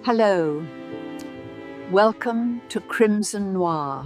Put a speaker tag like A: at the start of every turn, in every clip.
A: Hello, welcome to Crimson Noir.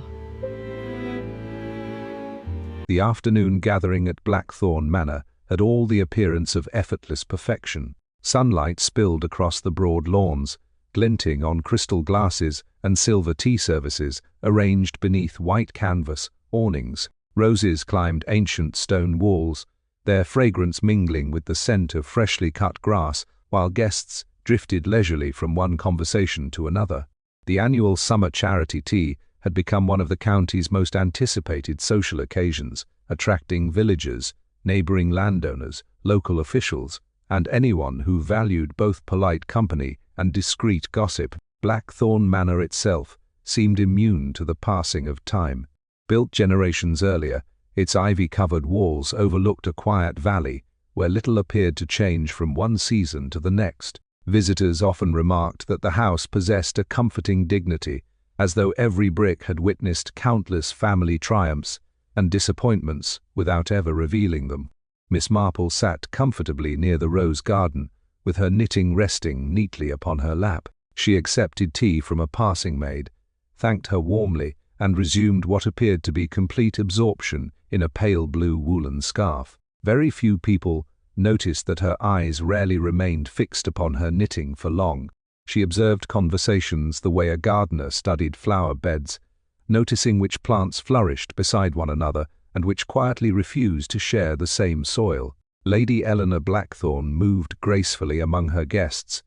B: The afternoon gathering at Blackthorn Manor had all the appearance of effortless perfection. Sunlight spilled across the broad lawns, glinting on crystal glasses and silver tea services arranged beneath white canvas awnings. Roses climbed ancient stone walls, their fragrance mingling with the scent of freshly cut grass, while guests drifted leisurely from one conversation to another. The annual summer charity tea had become one of the county's most anticipated social occasions, attracting villagers, neighboring landowners, local officials, and anyone who valued both polite company and discreet gossip. Blackthorn Manor itself seemed immune to the passing of time. Built generations earlier, its ivy-covered walls overlooked a quiet valley where little appeared to change from one season to the next. Visitors often remarked that the house possessed a comforting dignity, as though every brick had witnessed countless family triumphs and disappointments without ever revealing them. Miss Marple sat comfortably near the rose garden, with her knitting resting neatly upon her lap. She accepted tea from a passing maid, thanked her warmly, and resumed what appeared to be complete absorption in a pale blue woolen scarf. Very few people noticed that her eyes rarely remained fixed upon her knitting for long. She observed conversations the way a gardener studied flower beds, noticing which plants flourished beside one another and which quietly refused to share the same soil. Lady Eleanor Blackthorn moved gracefully among her guests,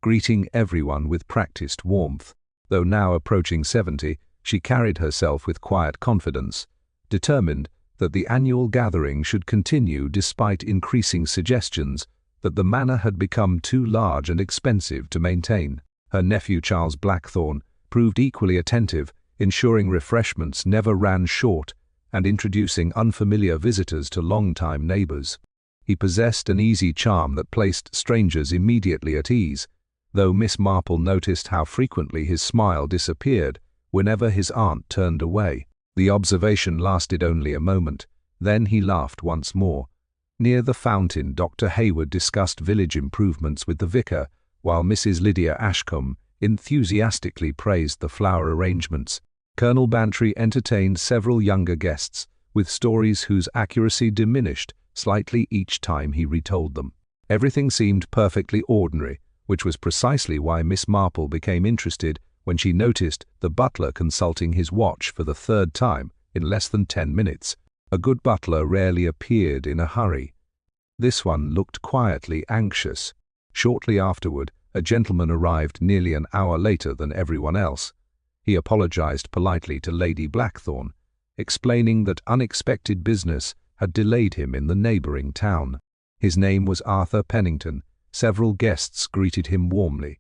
B: greeting everyone with practiced warmth. Though now approaching 70, she carried herself with quiet confidence, determined that the annual gathering should continue despite increasing suggestions that the manor had become too large and expensive to maintain. Her nephew Charles Blackthorn proved equally attentive, ensuring refreshments never ran short and introducing unfamiliar visitors to long-time neighbors. He possessed an easy charm that placed strangers immediately at ease, though Miss Marple noticed how frequently his smile disappeared whenever his aunt turned away. The observation lasted only a moment, then he laughed once more. Near the fountain, Dr. Hayward discussed village improvements with the vicar, while Mrs. Lydia Ashcombe enthusiastically praised the flower arrangements. Colonel Bantry entertained several younger guests, with stories whose accuracy diminished slightly each time he retold them. Everything seemed perfectly ordinary, which was precisely why Miss Marple became interested when she noticed the butler consulting his watch for the third time in less than 10 minutes. A good butler rarely appeared in a hurry. This one looked quietly anxious. Shortly afterward, a gentleman arrived nearly an hour later than everyone else. He apologized politely to Lady Blackthorn, explaining that unexpected business had delayed him in the neighboring town. His name was Arthur Pennington. Several guests greeted him warmly.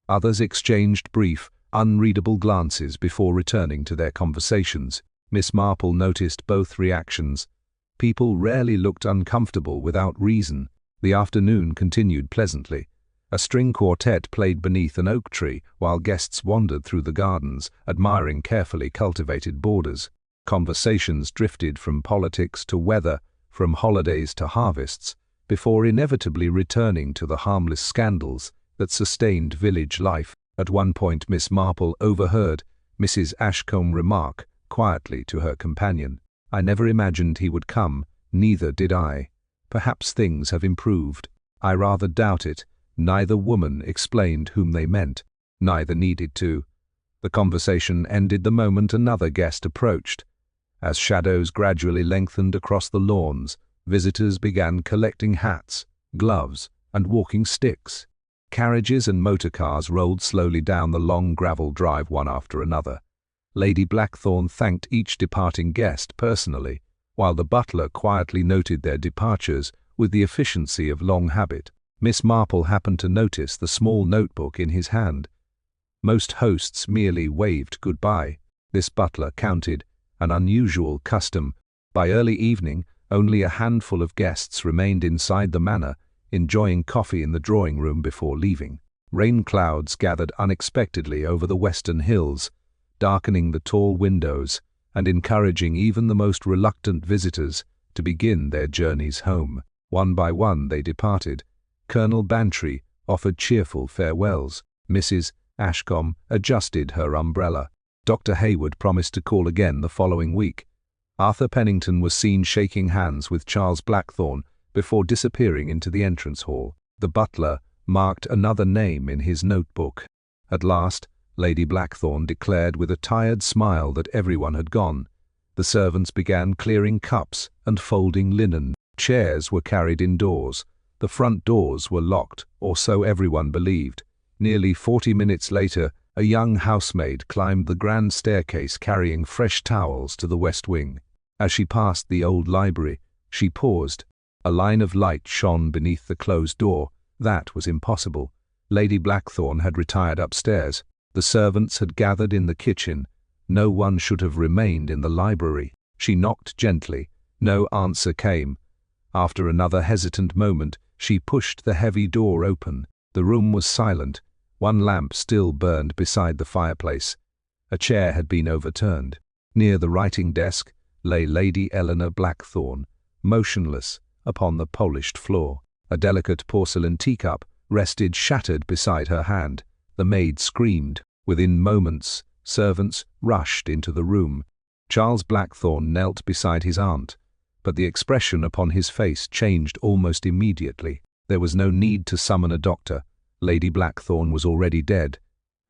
B: Others exchanged brief, unreadable glances before returning to their conversations. Miss Marple noticed both reactions. People rarely looked uncomfortable without reason. The afternoon continued pleasantly. A string quartet played beneath an oak tree while guests wandered through the gardens, admiring carefully cultivated borders. Conversations drifted from politics to weather, from holidays to harvests, before inevitably returning to the harmless scandals that sustained village life. At one point, Miss Marple overheard Mrs. Ashcombe remark quietly to her companion, "I never imagined he would come, neither did I. Perhaps things have improved." "I rather doubt it." Neither woman explained whom they meant. Neither needed to. The conversation ended the moment another guest approached. As shadows gradually lengthened across the lawns, visitors began collecting hats, gloves, and walking sticks. Carriages and motor cars rolled slowly down the long gravel drive one after another. Lady Blackthorn thanked each departing guest personally, while the butler quietly noted their departures with the efficiency of long habit. Miss Marple happened to notice the small notebook in his hand. Most hosts merely waved goodbye. This butler counted an unusual custom. By early evening, only a handful of guests remained inside the manor, enjoying coffee in the drawing room before leaving. Rain clouds gathered unexpectedly over the western hills, darkening the tall windows and encouraging even the most reluctant visitors to begin their journeys home. One by one they departed. Colonel Bantry offered cheerful farewells. Mrs. Ashcombe adjusted her umbrella. Dr. Hayward promised to call again the following week. Arthur Pennington was seen shaking hands with Charles Blackthorn before disappearing into the entrance hall. The butler marked another name in his notebook. At last, Lady Blackthorn declared with a tired smile that everyone had gone. The servants began clearing cups and folding linen. Chairs were carried indoors. The front doors were locked, or so everyone believed. Nearly 40 minutes later, a young housemaid climbed the grand staircase carrying fresh towels to the west wing. As she passed the old library, she paused. A line of light shone beneath the closed door. That was impossible. Lady Blackthorn had retired upstairs. The servants had gathered in the kitchen. No one should have remained in the library. She knocked gently. No answer came. After another hesitant moment, she pushed the heavy door open. The room was silent. One lamp still burned beside the fireplace. A chair had been overturned. Near the writing desk lay Lady Eleanor Blackthorn, motionless upon the polished floor. A delicate porcelain teacup rested shattered beside her hand. The maid screamed. Within moments, servants rushed into the room. Charles Blackthorn knelt beside his aunt, but the expression upon his face changed almost immediately. There was no need to summon a doctor. Lady Blackthorn was already dead.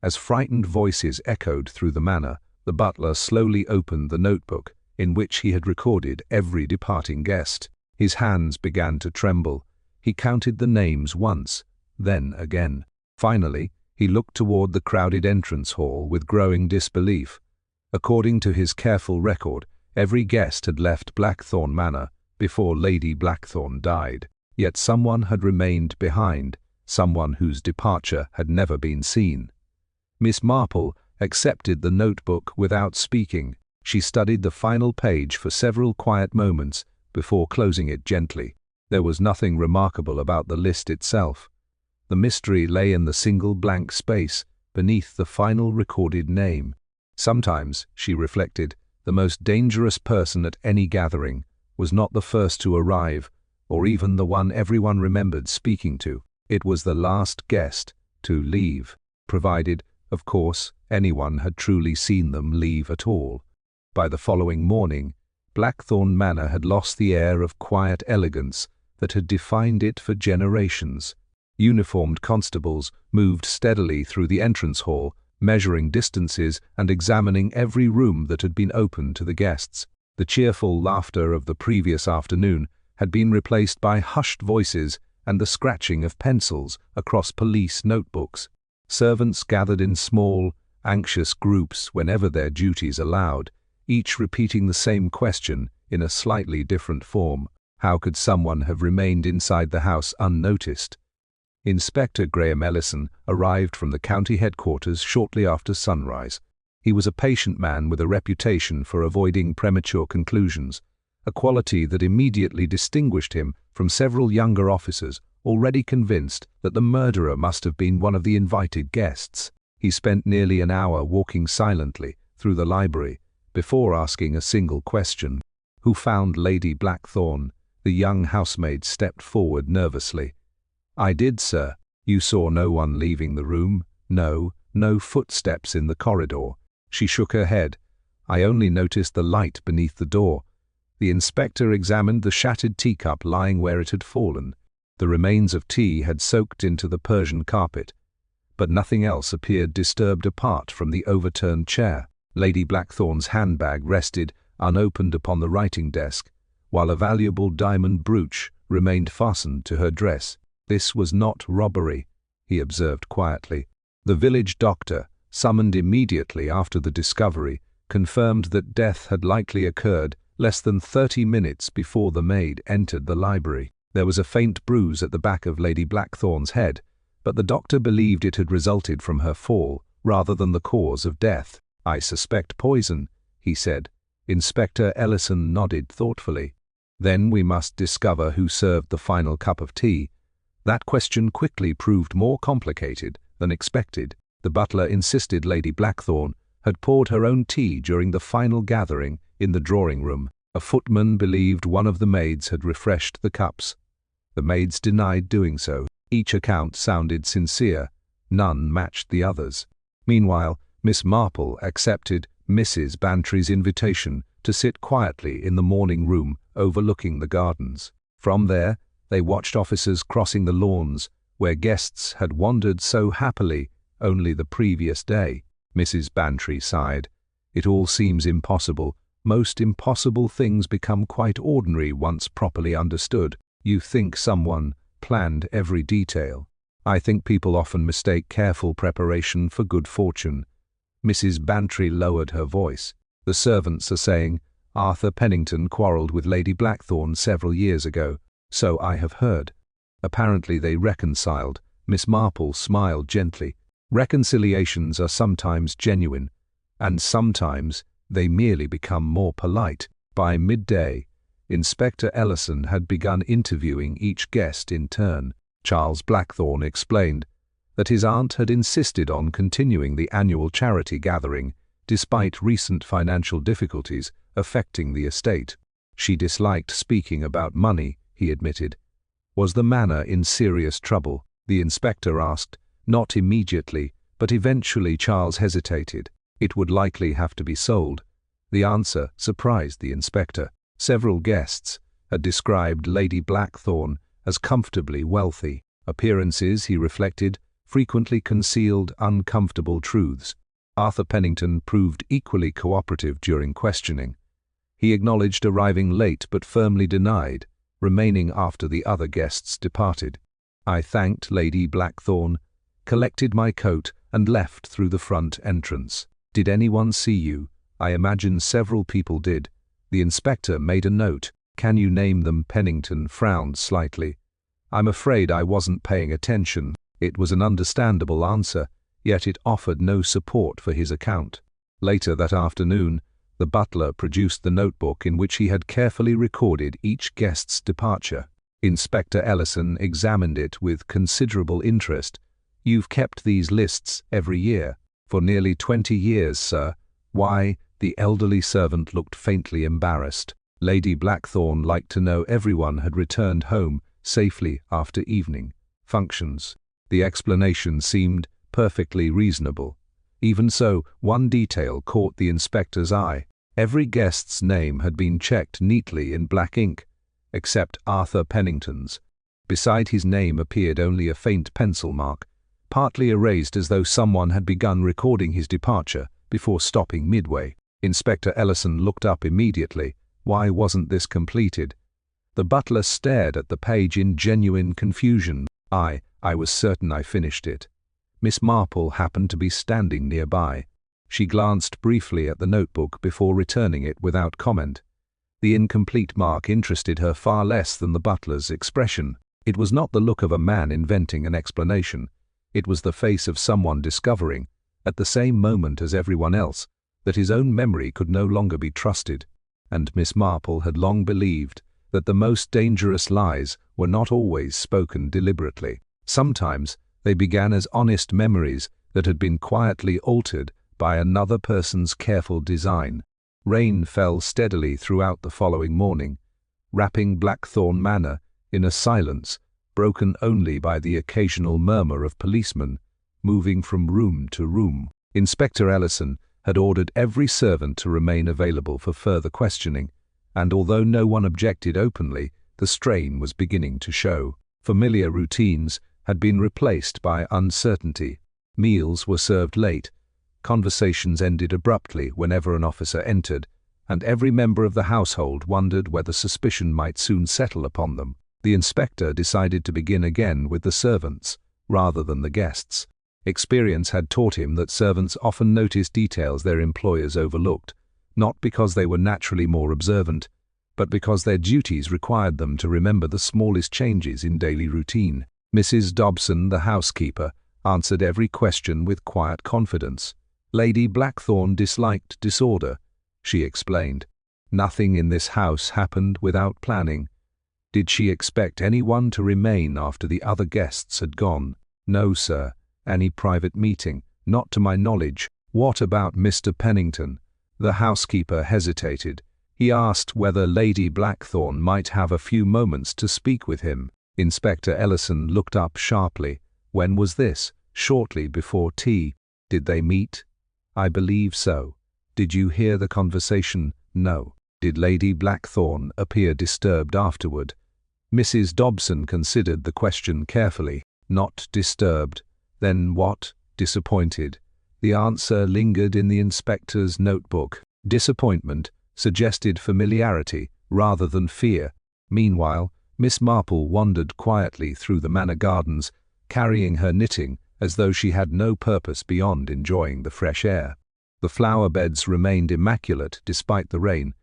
B: As frightened voices echoed through the manor, the butler slowly opened the notebook in which he had recorded every departing guest. His hands began to tremble. He counted the names once, then again. Finally, he looked toward the crowded entrance hall with growing disbelief. According to his careful record, every guest had left Blackthorn Manor before Lady Blackthorn died. Yet someone had remained behind, someone whose departure had never been seen. Miss Marple accepted the notebook without speaking. She studied the final page for several quiet moments before closing it gently. There was nothing remarkable about the list itself. The mystery lay in the single blank space beneath the final recorded name. Sometimes, she reflected, the most dangerous person at any gathering was not the first to arrive, or even the one everyone remembered speaking to. It was the last guest to leave, provided, of course, anyone had truly seen them leave at all. By the following morning, Blackthorn Manor had lost the air of quiet elegance that had defined it for generations. Uniformed constables moved steadily through the entrance hall, measuring distances and examining every room that had been opened to the guests. The cheerful laughter of the previous afternoon had been replaced by hushed voices and the scratching of pencils across police notebooks. Servants gathered in small, anxious groups whenever their duties allowed, each repeating the same question in a slightly different form. How could someone have remained inside the house unnoticed? Inspector Graham Ellison arrived from the county headquarters shortly after sunrise. He was a patient man with a reputation for avoiding premature conclusions, a quality that immediately distinguished him from several younger officers already convinced that the murderer must have been one of the invited guests. He spent nearly an hour walking silently through the library before asking a single question. "Who found Lady Blackthorn?" The young housemaid stepped forward nervously. "I did, sir." "You saw no one leaving the room?" "No footsteps in the corridor." She shook her head. "I only noticed the light beneath the door." The inspector examined the shattered teacup lying where it had fallen. The remains of tea had soaked into the Persian carpet, but nothing else appeared disturbed apart from the overturned chair. Lady Blackthorn's handbag rested unopened upon the writing desk, while a valuable diamond brooch remained fastened to her dress. "This was not robbery," he observed quietly. The village doctor, summoned immediately after the discovery, confirmed that death had likely occurred less than 30 minutes before the maid entered the library. There was a faint bruise at the back of Lady Blackthorn's head, but the doctor believed it had resulted from her fall rather than the cause of death. "I suspect poison," he said. Inspector Ellison nodded thoughtfully. "Then we must discover who served the final cup of tea." That question quickly proved more complicated than expected. The butler insisted Lady Blackthorn had poured her own tea during the final gathering in the drawing-room. A footman believed one of the maids had refreshed the cups. The maids denied doing so. Each account sounded sincere. None matched the others. Meanwhile, Miss Marple accepted Mrs. Bantry's invitation to sit quietly in the morning room overlooking the gardens. From there, they watched officers crossing the lawns, where guests had wandered so happily only the previous day. Mrs. Bantry sighed. It all seems impossible. Most impossible things become quite ordinary once properly understood. You think someone planned every detail. I think people often mistake careful preparation for good fortune. Mrs. Bantry lowered her voice. The servants are saying Arthur Pennington quarrelled with Lady Blackthorn several years ago, so I have heard. Apparently they reconciled. Miss Marple smiled gently. Reconciliations are sometimes genuine, and sometimes they merely become more polite. By midday, Inspector Ellison had begun interviewing each guest in turn. Charles Blackthorn explained that his aunt had insisted on continuing the annual charity gathering despite recent financial difficulties affecting the estate. She disliked speaking about money, he admitted. Was the manor in serious trouble? The inspector asked. Not immediately, but eventually. Charles hesitated. It would likely have to be sold. The answer surprised the inspector. Several guests had described Lady Blackthorn as comfortably wealthy. Appearances, he reflected, frequently concealed uncomfortable truths. Arthur Pennington proved equally cooperative during questioning. He acknowledged arriving late but firmly denied, remaining after the other guests departed. I thanked Lady Blackthorn, collected my coat, and left through the front entrance. Did anyone see you? I imagine several people did. The inspector made a note. Can you name them? Pennington frowned slightly. I'm afraid I wasn't paying attention. It was an understandable answer, yet it offered no support for his account. Later that afternoon, the butler produced the notebook in which he had carefully recorded each guest's departure. Inspector Ellison examined it with considerable interest. You've kept these lists every year? For nearly 20 years, sir. Why? The elderly servant looked faintly embarrassed. Lady Blackthorn liked to know everyone had returned home safely after evening functions. The explanation seemed perfectly reasonable. Even so, one detail caught the inspector's eye. Every guest's name had been checked neatly in black ink, except Arthur Pennington's. Beside his name appeared only a faint pencil mark, partly erased as though someone had begun recording his departure before stopping midway. Inspector Ellison looked up immediately. Why wasn't this completed? The butler stared at the page in genuine confusion. I was certain I finished it. Miss Marple happened to be standing nearby. She glanced briefly at the notebook before returning it without comment. The incomplete mark interested her far less than the butler's expression. It was not the look of a man inventing an explanation. It was the face of someone discovering, at the same moment as everyone else, that his own memory could no longer be trusted. And Miss Marple had long believed that the most dangerous lies were not always spoken deliberately. Sometimes they began as honest memories that had been quietly altered by another person's careful design. Rain fell steadily throughout the following morning, wrapping Blackthorn Manor in a silence broken only by the occasional murmur of policemen moving from room to room. Inspector Ellison had ordered every servant to remain available for further questioning, and although no one objected openly, the strain was beginning to show. Familiar routines had been replaced by uncertainty. Meals were served late, conversations ended abruptly whenever an officer entered, and every member of the household wondered whether suspicion might soon settle upon them. The inspector decided to begin again with the servants, rather than the guests. Experience had taught him that servants often notice details their employers overlooked, not because they were naturally more observant, but because their duties required them to remember the smallest changes in daily routine. Mrs. Dobson, the housekeeper, answered every question with quiet confidence. Lady Blackthorn disliked disorder, she explained. Nothing in this house happened without planning. Did she expect anyone to remain after the other guests had gone? No, sir. Any private meeting? Not to my knowledge. What about Mr. Pennington? The housekeeper hesitated. He asked whether Lady Blackthorn might have a few moments to speak with him. Inspector Ellison looked up sharply. When was this? Shortly before tea. Did they meet? I believe so. Did you hear the conversation? No. Did Lady Blackthorn appear disturbed afterward? Mrs. Dobson considered the question carefully. Not disturbed. Then what? Disappointed. The answer lingered in the inspector's notebook. Disappointment suggested familiarity rather than fear. Meanwhile, Miss Marple wandered quietly through the manor gardens, carrying her knitting as though she had no purpose beyond enjoying the fresh air. The flower beds remained immaculate despite the rain,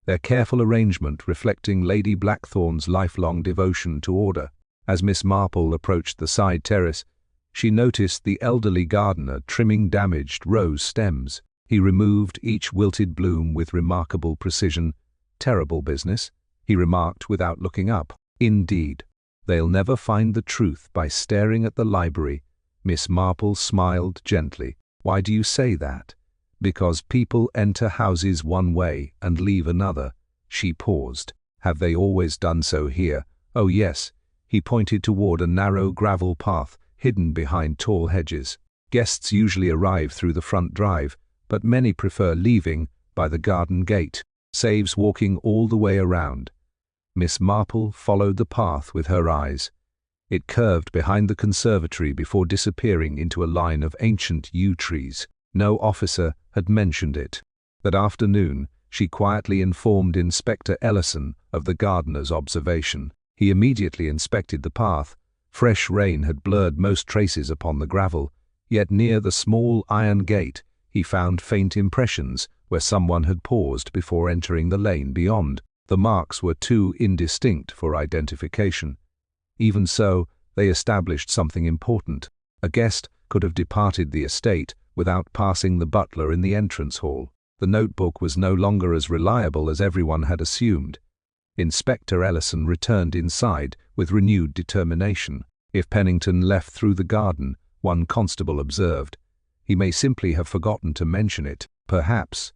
B: their careful arrangement reflecting Lady Blackthorn's lifelong devotion to order. As Miss Marple approached the side terrace, she noticed the elderly gardener trimming damaged rose stems. He removed each wilted bloom with remarkable precision. "Terrible business," he remarked without looking up. "Indeed. They'll never find the truth by staring at the library." Miss Marple smiled gently. "Why do you say that?" "Because people enter houses one way and leave another." She paused. "Have they always done so here?" "Oh yes." He pointed toward a narrow gravel path hidden behind tall hedges. "Guests usually arrive through the front drive, but many prefer leaving by the garden gate. Saves walking all the way around." Miss Marple followed the path with her eyes. It curved behind the conservatory before disappearing into a line of ancient yew trees. No officer had mentioned it. That afternoon, she quietly informed Inspector Ellison of the gardener's observation. He immediately inspected the path. Fresh rain had blurred most traces upon the gravel, yet near the small iron gate he found faint impressions where someone had paused before entering the lane beyond. The marks were too indistinct for identification. Even so, they established something important. A guest could have departed the estate without passing the butler in the entrance hall. The notebook was no longer as reliable as everyone had assumed. Inspector Ellison returned inside with renewed determination. "If Pennington left through the garden," one constable observed, "he may simply have forgotten to mention it." "Perhaps.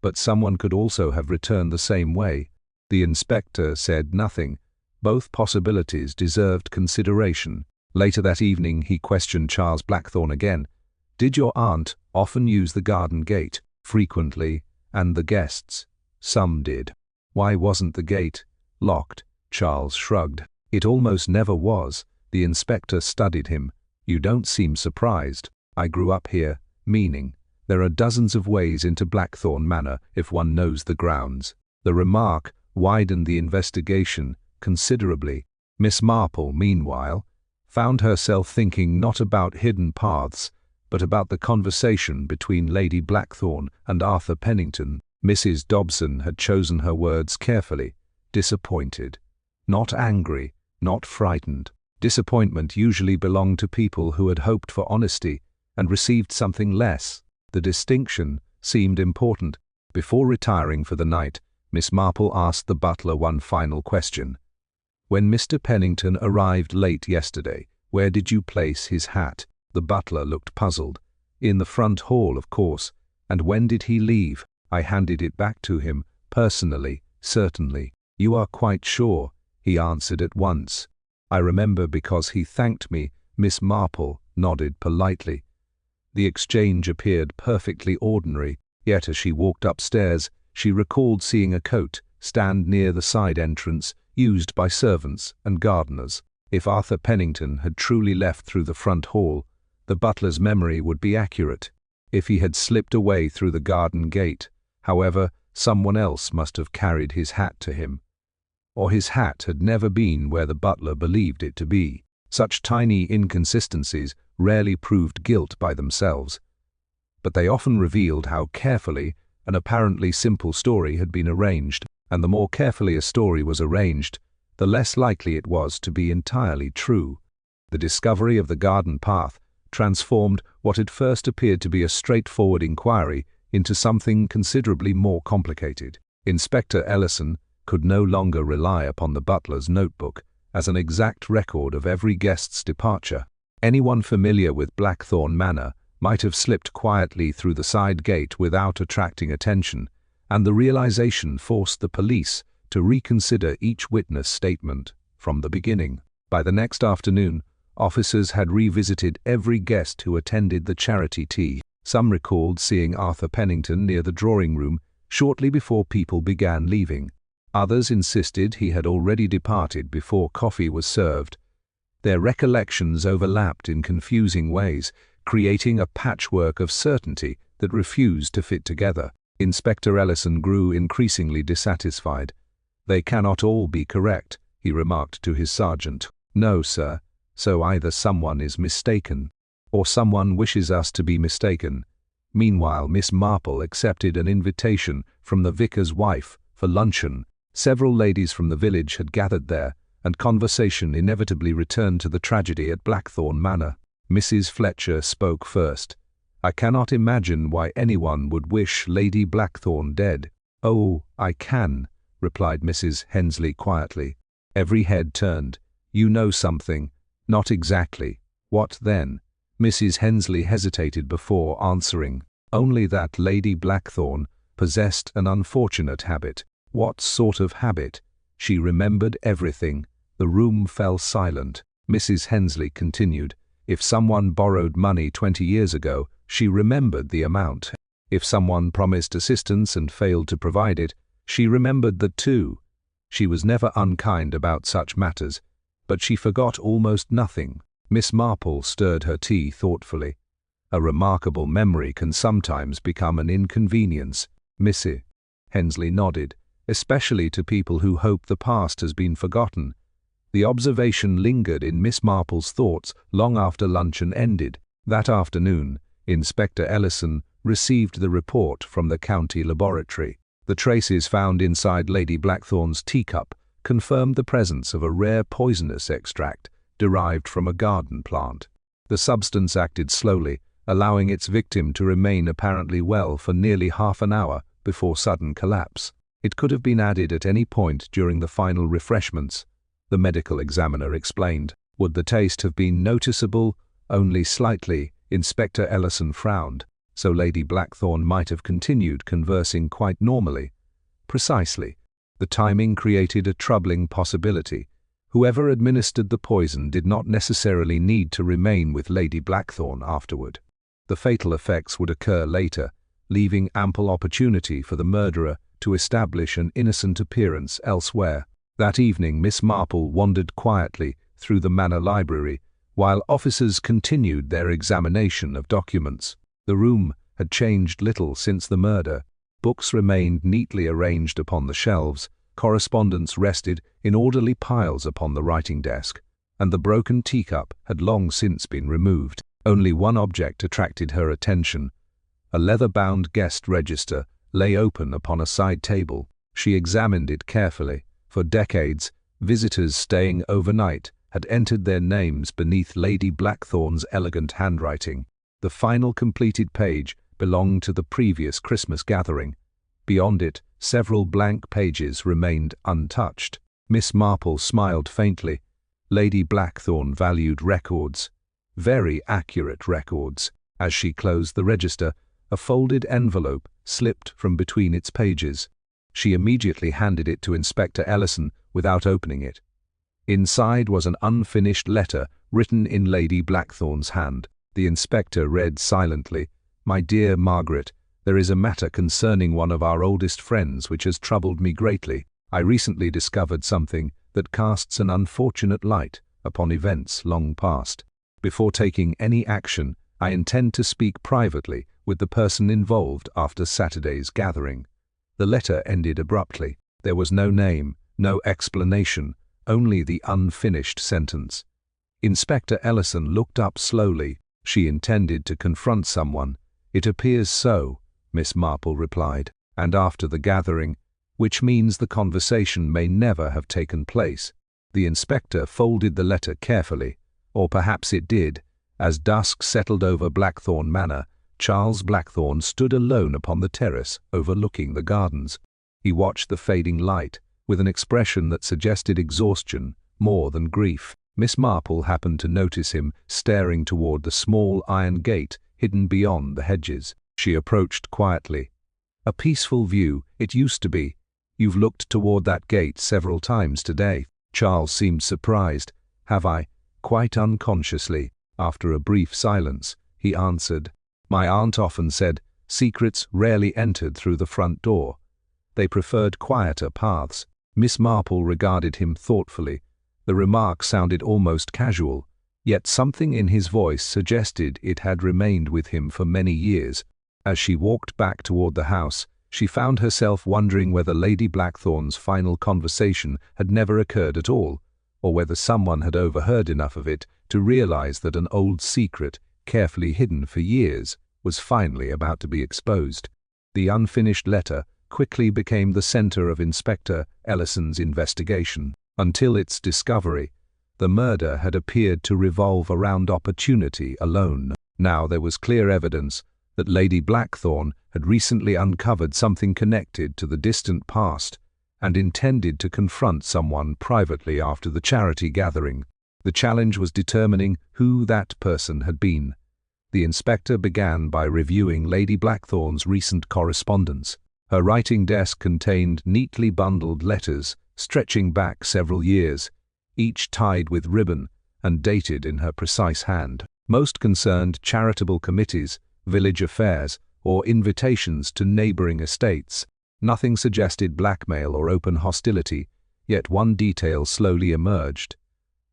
B: But someone could also have returned the same way." The inspector said nothing. Both possibilities deserved consideration. Later that evening he questioned Charles Blackthorn again. "Did your aunt often use the garden gate?" "Frequently. And the guests?" "Some did." "Why wasn't the gate locked?" Charles shrugged. "It almost never was." The inspector studied him. "You don't seem surprised." "I grew up here." "Meaning?" "There are dozens of ways into Blackthorn Manor if one knows the grounds." The remark widened the investigation considerably. Miss Marple, meanwhile, found herself thinking not about hidden paths, but about the conversation between Lady Blackthorn and Arthur Pennington. Mrs. Dobson had chosen her words carefully. Disappointed. Not angry, not frightened. Disappointment usually belonged to people who had hoped for honesty and received something less. The distinction seemed important. Before retiring for the night, Miss Marple asked the butler one final question. "When Mr. Pennington arrived late yesterday, where did you place his hat?" The butler looked puzzled. "In the front hall, of course." "And when did he leave?" "I handed it back to him, personally." "Certainly." "You are quite sure?" He answered at once. "I remember because he thanked me." Miss Marple nodded politely. The exchange appeared perfectly ordinary, yet as she walked upstairs, she recalled seeing a coat stand near the side entrance used by servants and gardeners. If Arthur Pennington had truly left through the front hall, the butler's memory would be accurate. If he had slipped away through the garden gate, however, someone else must have carried his hat to him. Or his hat had never been where the butler believed it to be. Such tiny inconsistencies rarely proved guilt by themselves, but they often revealed how carefully an apparently simple story had been arranged, and the more carefully a story was arranged, the less likely it was to be entirely true. The discovery of the garden path transformed what had first appeared to be a straightforward inquiry into something considerably more complicated. Inspector Ellison could no longer rely upon the butler's notebook as an exact record of every guest's departure. Anyone familiar with Blackthorn Manor might have slipped quietly through the side gate without attracting attention, and the realization forced the police to reconsider each witness statement from the beginning. By the next afternoon, officers had revisited every guest who attended the charity tea. Some recalled seeing Arthur Pennington near the drawing room shortly before people began leaving. Others insisted he had already departed before coffee was served. Their recollections overlapped in confusing ways, creating a patchwork of certainty that refused to fit together. Inspector Ellison grew increasingly dissatisfied. "They cannot all be correct," he remarked to his sergeant. "No, sir. So either someone is mistaken, or someone wishes us to be mistaken." Meanwhile, Miss Marple accepted an invitation from the vicar's wife for luncheon. Several ladies from the village had gathered there, and conversation inevitably returned to the tragedy at Blackthorn Manor. Mrs. Fletcher spoke first. "I cannot imagine why anyone would wish Lady Blackthorn dead." "Oh, I can," replied Mrs. Hensley quietly. Every head turned. "You know something." "Not exactly." "What then?" Mrs. Hensley hesitated before answering. "Only that Lady Blackthorn possessed an unfortunate habit." "What sort of habit?" "She remembered everything." The room fell silent. Mrs. Hensley continued. "If someone borrowed money 20 years ago, she remembered the amount. If someone promised assistance and failed to provide it, she remembered that too. She was never unkind about such matters, but she forgot almost nothing." Miss Marple stirred her tea thoughtfully. "A remarkable memory can sometimes become an inconvenience." Mrs. Hensley nodded, "especially to people who hope the past has been forgotten." The observation lingered in Miss Marple's thoughts long after luncheon ended. That afternoon, Inspector Ellison received the report from the county laboratory. The traces found inside Lady Blackthorn's teacup confirmed the presence of a rare poisonous extract derived from a garden plant. The substance acted slowly, allowing its victim to remain apparently well for nearly half an hour before sudden collapse. It could have been added at any point during the final refreshments, the medical examiner explained. Would the taste have been noticeable? Only slightly. Inspector Ellison frowned. So Lady Blackthorn might have continued conversing quite normally. Precisely. The timing created a troubling possibility. Whoever administered the poison did not necessarily need to remain with Lady Blackthorn afterward. The fatal effects would occur later, leaving ample opportunity for the murderer to establish an innocent appearance elsewhere. That evening, Miss Marple wandered quietly through the manor library, while officers continued their examination of documents. The room had changed little since the murder. Books remained neatly arranged upon the shelves, correspondence rested in orderly piles upon the writing desk, and the broken teacup had long since been removed. Only one object attracted her attention. A leather-bound guest register lay open upon a side table. She examined it carefully. For decades, visitors staying overnight had entered their names beneath Lady Blackthorn's elegant handwriting. The final completed page belonged to the previous Christmas gathering. Beyond it, several blank pages remained untouched. Miss Marple smiled faintly. Lady Blackthorn valued records, very accurate records. As she closed the register, a folded envelope slipped from between its pages. She immediately handed it to Inspector Ellison without opening it. Inside was an unfinished letter written in Lady Blackthorn's hand. The inspector read silently, "My dear Margaret, there is a matter concerning one of our oldest friends which has troubled me greatly. I recently discovered something that casts an unfortunate light upon events long past. Before taking any action, I intend to speak privately with the person involved after Saturday's gathering." The letter ended abruptly. There was no name, no explanation, only the unfinished sentence. Inspector Ellison looked up slowly. "She intended to confront someone." "It appears so," Miss Marple replied. "And after the gathering, which means the conversation may never have taken place." The inspector folded the letter carefully, or perhaps it did. As dusk settled over Blackthorn Manor, Charles Blackthorn stood alone upon the terrace overlooking the gardens. He watched the fading light with an expression that suggested exhaustion more than grief. Miss Marple happened to notice him staring toward the small iron gate hidden beyond the hedges. She approached quietly. "A peaceful view, it used to be. You've looked toward that gate several times today." Charles seemed surprised. "Have I?" Quite unconsciously. After a brief silence, he answered, My aunt often said secrets rarely entered through the front door. They preferred quieter paths. Miss Marple regarded him thoughtfully. The remark sounded almost casual, yet something in his voice suggested it had remained with him for many years. As she walked back toward the house, she found herself wondering whether Lady Blackthorn's final conversation had never occurred at all, or whether someone had overheard enough of it to realize that an old secret, carefully hidden for years, was finally about to be exposed. The unfinished letter quickly became the center of Inspector Ellison's investigation. Until its discovery, the murder had appeared to revolve around opportunity alone. Now there was clear evidence that Lady Blackthorn had recently uncovered something connected to the distant past and intended to confront someone privately after the charity gathering. The challenge was determining who that person had been. The inspector began by reviewing Lady Blackthorn's recent correspondence. Her writing desk contained neatly bundled letters stretching back several years, each tied with ribbon and dated in her precise hand. Most concerned charitable committees, village affairs, or invitations to neighboring estates. Nothing suggested blackmail or open hostility, yet one detail slowly emerged.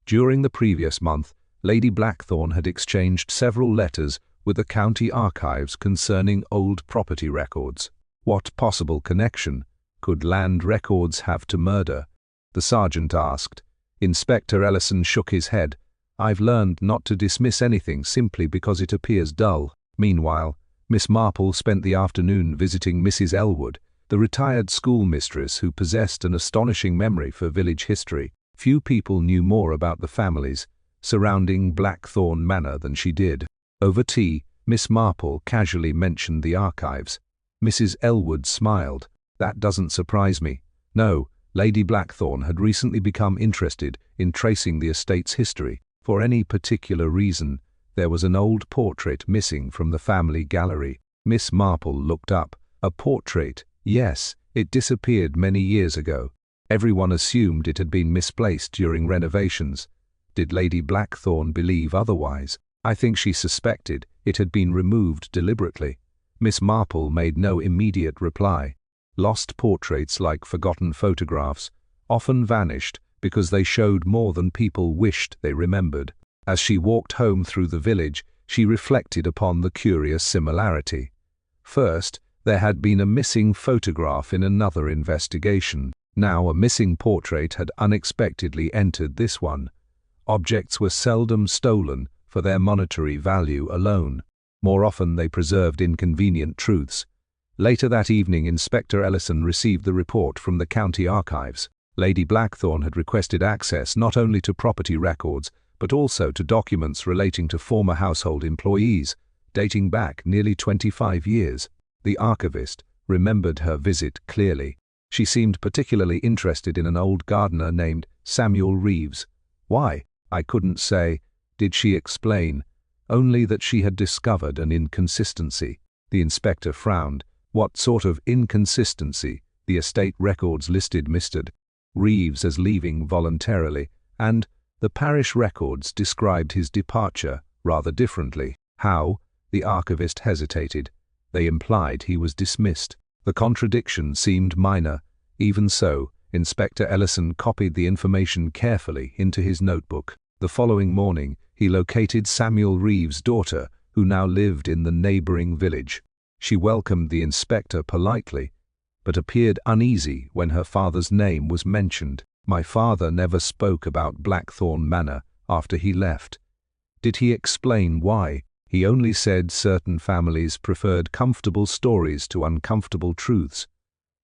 B: During the previous month, Lady Blackthorn had exchanged several letters with the county archives concerning old property records. What possible connection could land records have to murder? The sergeant asked. Inspector Ellison shook his head. I've learned not to dismiss anything simply because it appears dull. Meanwhile, Miss Marple spent the afternoon visiting Mrs. Elwood, the retired schoolmistress who possessed an astonishing memory for village history. Few people knew more about the families surrounding Blackthorn Manor than she did. Over tea, Miss Marple casually mentioned the archives. Mrs. Elwood smiled. That doesn't surprise me. No, Lady Blackthorn had recently become interested in tracing the estate's history. For any particular reason, there was an old portrait missing from the family gallery. Miss Marple looked up. A portrait? Yes, it disappeared many years ago. Everyone assumed it had been misplaced during renovations. Did Lady Blackthorn believe otherwise? I think she suspected it had been removed deliberately. Miss Marple made no immediate reply. Lost portraits, like forgotten photographs, often vanished because they showed more than people wished they remembered. As she walked home through the village, she reflected upon the curious similarity. First, there had been a missing photograph in another investigation. Now a missing portrait had unexpectedly entered this one. Objects were seldom stolen for their monetary value alone. More often they preserved inconvenient truths. Later that evening, Inspector Ellison received the report from the county archives. Lady Blackthorn had requested access not only to property records, but also to documents relating to former household employees, dating back nearly 25 years. The archivist remembered her visit clearly. She seemed particularly interested in an old gardener named Samuel Reeves. Why? I couldn't say. Did she explain? Only that she had discovered an inconsistency. The inspector frowned. What sort of inconsistency? The estate records listed Mr. Reeves as leaving voluntarily, and the parish records described his departure rather differently. How? The archivist hesitated. They implied he was dismissed. The contradiction seemed minor. Even so, Inspector Ellison copied the information carefully into his notebook. The following morning, he located Samuel Reeves' daughter, who now lived in the neighboring village. She welcomed the inspector politely, but appeared uneasy when her father's name was mentioned. My father never spoke about Blackthorn Manor after he left. Did he explain why? He only said certain families preferred comfortable stories to uncomfortable truths.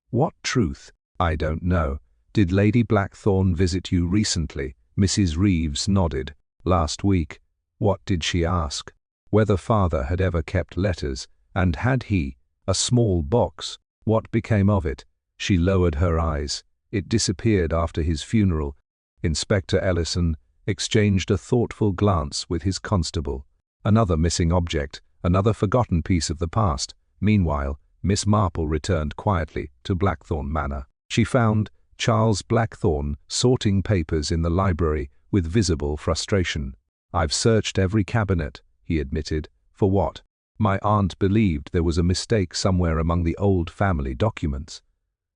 B: What truth? I don't know. Did Lady Blackthorn visit you recently? Mrs. Reeves nodded. Last week. What did she ask? Whether father had ever kept letters, and had he? A small box. What became of it? She lowered her eyes. It disappeared after his funeral. Inspector Ellison exchanged a thoughtful glance with his constable. Another missing object, another forgotten piece of the past. Meanwhile, Miss Marple returned quietly to Blackthorn Manor. She found Charles Blackthorn sorting papers in the library with visible frustration. I've searched every cabinet, he admitted. For what? My aunt believed there was a mistake somewhere among the old family documents.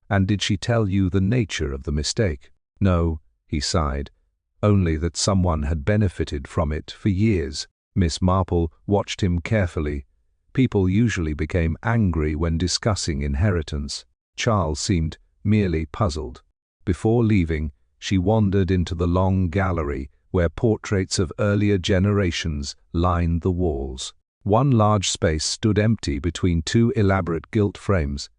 B: And did she tell you the nature of the mistake? No, he sighed, only that someone had benefited from it for years. Miss Marple watched him carefully. People usually became angry when discussing inheritance. Charles seemed merely puzzled. Before leaving, she wandered into the long gallery where portraits of earlier generations lined the walls. One large space stood empty between two elaborate gilt frames.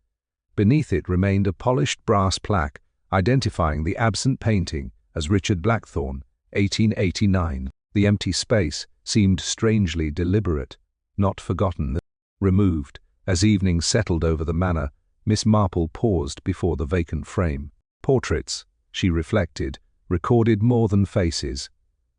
B: Beneath it remained a polished brass plaque identifying the absent painting as Richard Blackthorn, 1889. The empty space seemed strangely deliberate, not forgotten. Removed. As evening settled over the manor, Miss Marple paused before the vacant frame. Portraits, she reflected, recorded more than faces.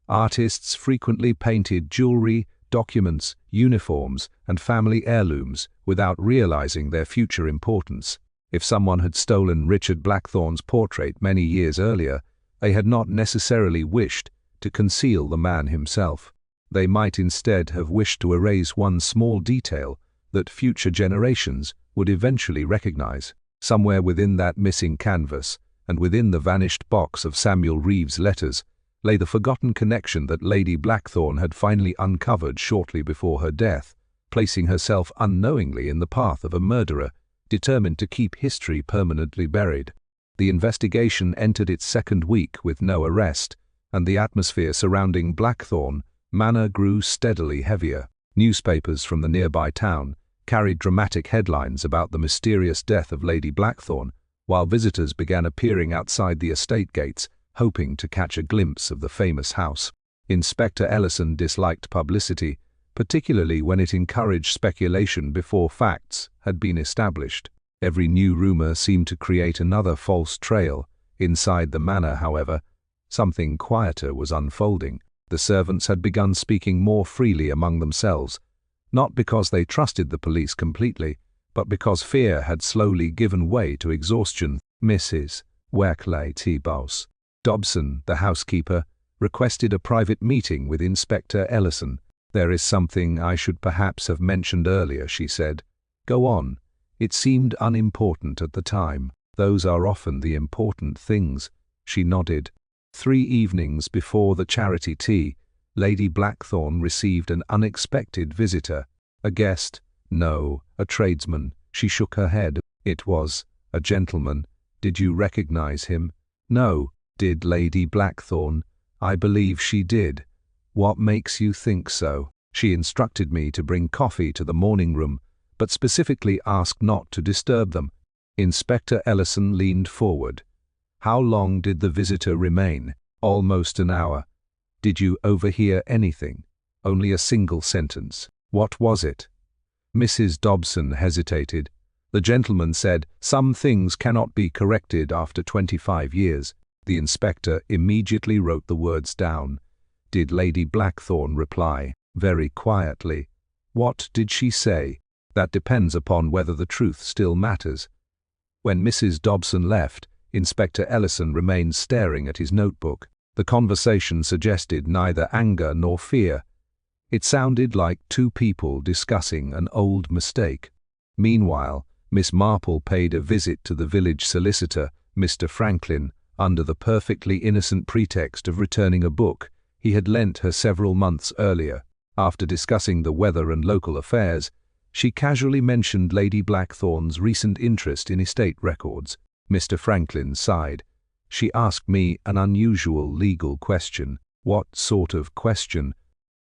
B: Artists frequently painted jewelry, documents, uniforms, and family heirlooms without realizing their future importance. If someone had stolen Richard Blackthorn's portrait many years earlier, they had not necessarily wished to conceal the man himself. They might instead have wished to erase one small detail that future generations would eventually recognize. Somewhere within that missing canvas, and within the vanished box of Samuel Reeves' letters, lay the forgotten connection that Lady Blackthorn had finally uncovered shortly before her death, placing herself unknowingly in the path of a murderer determined to keep history permanently buried. The investigation entered its second week with no arrest, and the atmosphere surrounding Blackthorn Manor grew steadily heavier. Newspapers from the nearby town carried dramatic headlines about the mysterious death of Lady Blackthorn, while visitors began appearing outside the estate gates, hoping to catch a glimpse of the famous house. Inspector Ellison disliked publicity, particularly when it encouraged speculation before facts had been established. Every new rumor seemed to create another false trail. Inside the manor, however, something quieter was unfolding. The servants had begun speaking more freely among themselves, not because they trusted the police completely, but because fear had slowly given way to exhaustion. Mrs. Werkley T-Bouse Dobson, the housekeeper, requested a private meeting with Inspector Ellison. "There is something I should perhaps have mentioned earlier," she said. "Go on." "It seemed unimportant at the time." "Those are often the important things." She nodded. 3 evenings before the charity tea, Lady Blackthorn received an unexpected visitor. A guest? No, a tradesman. She shook her head. "It was a gentleman. Did you recognize him?" "No." "Did Lady Blackthorn?" "I believe she did." "What makes you think so?" "She instructed me to bring coffee to the morning room, but specifically asked not to disturb them." Inspector Ellison leaned forward. "How long did the visitor remain?" "Almost an hour." "Did you overhear anything?" "Only a single sentence." "What was it?" Mrs. Dobson hesitated. "The gentleman said, 'Some things cannot be corrected after 25 years. The inspector immediately wrote the words down. "Did Lady Blackthorn reply?" "Very quietly." "What did she say?" "That depends upon whether the truth still matters." When Mrs. Dobson left, Inspector Ellison remained staring at his notebook. The conversation suggested neither anger nor fear. It sounded like two people discussing an old mistake. Meanwhile, Miss Marple paid a visit to the village solicitor, Mr. Franklin, under the perfectly innocent pretext of returning a book he had lent her several months earlier. After discussing the weather and local affairs, she casually mentioned Lady Blackthorn's recent interest in estate records. Mr. Franklin sighed. "She asked me an unusual legal question." "What sort of question?"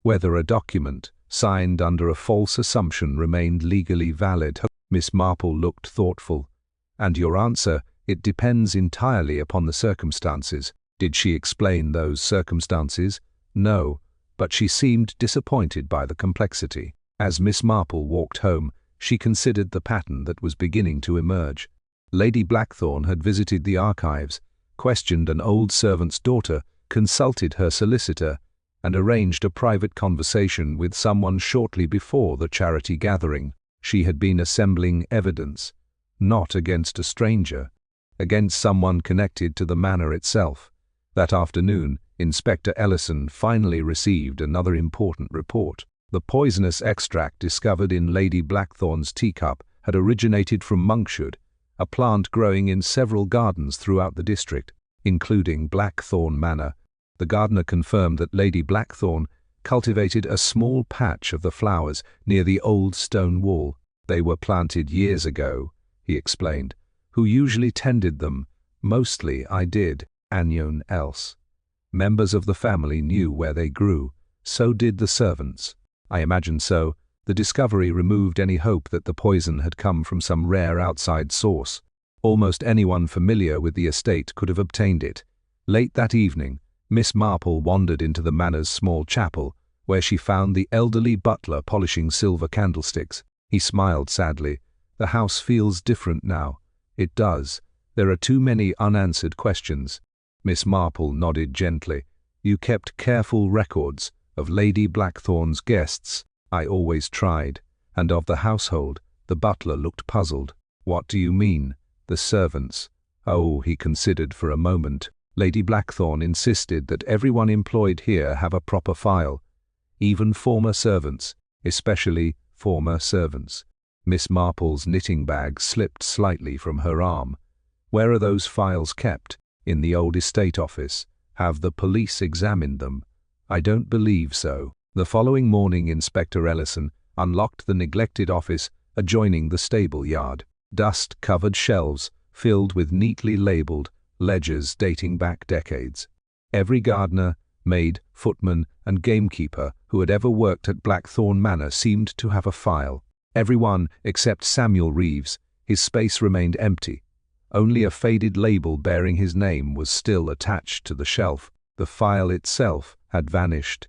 B: "Whether a document signed under a false assumption remained legally valid." Miss Marple looked thoughtful. "And your answer?" "It depends entirely upon the circumstances." "Did she explain those circumstances?" "No, but she seemed disappointed by the complexity." As Miss Marple walked home, she considered the pattern that was beginning to emerge. Lady Blackthorn had visited the archives, questioned an old servant's daughter, consulted her solicitor, and arranged a private conversation with someone shortly before the charity gathering. She had been assembling evidence, not against a stranger, against someone connected to the manor itself. That afternoon, Inspector Ellison finally received another important report. The poisonous extract discovered in Lady Blackthorn's teacup had originated from monkshood, a plant growing in several gardens throughout the district, including Blackthorn Manor. The gardener confirmed that Lady Blackthorn cultivated a small patch of the flowers near the old stone wall. They were planted years ago, he explained. Who usually tended them? Mostly I did, anyone else. Members of the family knew where they grew. So did the servants. I imagine so. The discovery removed any hope that the poison had come from some rare outside source. Almost anyone familiar with the estate could have obtained it. Late that evening, Miss Marple wandered into the manor's small chapel, where she found the elderly butler polishing silver candlesticks. He smiled sadly. The house feels different now. It does. There are too many unanswered questions. Miss Marple nodded gently. You kept careful records of Lady Blackthorn's guests. I always tried. And of the household. The butler looked puzzled. What do you mean? The servants. Oh, he considered for a moment. Lady Blackthorn insisted that everyone employed here have a proper file. Even former servants, especially former servants. Miss Marple's knitting bag slipped slightly from her arm. Where are those files kept? In the old estate office. Have the police examined them? I don't believe so. The following morning, Inspector Ellison unlocked the neglected office adjoining the stable yard. Dust-covered shelves filled with neatly labeled ledgers dating back decades. Every gardener, maid, footman, and gamekeeper who had ever worked at Blackthorn Manor seemed to have a file. Everyone except Samuel Reeves. His space remained empty. Only a faded label bearing his name was still attached to the shelf. The file itself had vanished.